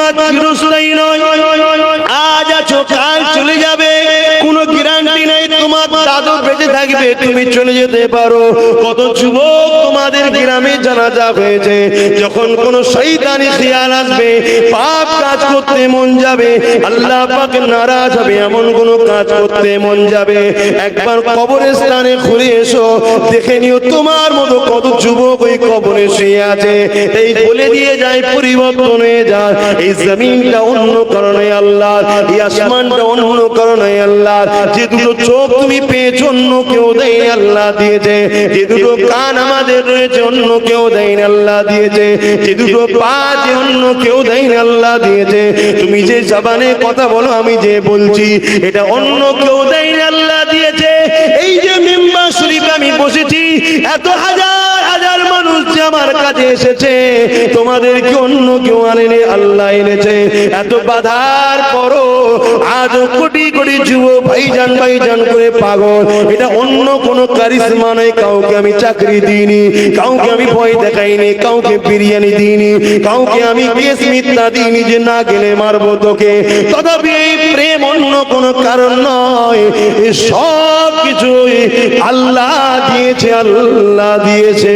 তোমার চিরস্থায়ী নয়, আজ আছো কাল চলে যাবে, কোনো গ্যারান্টি নাই তোমার দাদু বেঁচে থাকবে তুমি চলে যেতে পারো। কত যুবক তোমাদের গ্রামে জানাজা হয়েছে, যখন কোন শয়তানি খেয়াল আসবে, পাপ কাজ করতে মন যাবে, আল্লাহ পাক নারাজ হবে এমন কোন কাজ করতে মন যাবে, একবার কবরস্থানে ঘুরে এসো, দেখে নিও তোমার মতো কত যুবক ওই কবরে শুয়ে আছে। এই বলে দিয়ে যায় পরিবর্তন হয়ে যায়, এই জমিনটা অন্য কারণে আল্লাহ, এই আসমানটা অন্য কারণে আল্লাহ। যে দুটো চোখ তুমি পেয়েছো অন্য কেউ দেয় আল্লাহ দিয়েছে, যে দুটো কান আমাদের রয়েছে অন্য কেউ দেয় আল্লাহ দিয়েছে, যে দুটো পা যে অন্য কেউ দেয় আল্লাহ দিয়েছে। তুমি যে জবানে কথা বলো আমি যে বলছি এটা অন্য কেউ দেয় আল্লাহ দিয়েছে। এই যে মিম্বার শরীফে আমি বসেছি, এত হাজার হাজার মানুষ যে আমার কাছে এসেছে, তোমাদেরকে অন্য কেউ আনেনি আল্লাহ এনেছে। এত বাধার পরও আজ কোটি কোটি যুব ভাইজান ভাইজান করে পাগল, এটা অন্য কোন কারিশমা নয়। কাউকে আমি চাকরি দিইনি, কাউকে আমি ভয় দেখাইনি, কাউকে বিরিয়ানি দিইনি, কাউকে আমি কেস মিথ্যা দিইনি যে না গেলে মারবো তোকে। তথাপি এই প্রেম অন্য কোন কারণ নয়, এই সব কিছুই আল্লাহ দিয়েছে, আল্লাহ দিয়েছে।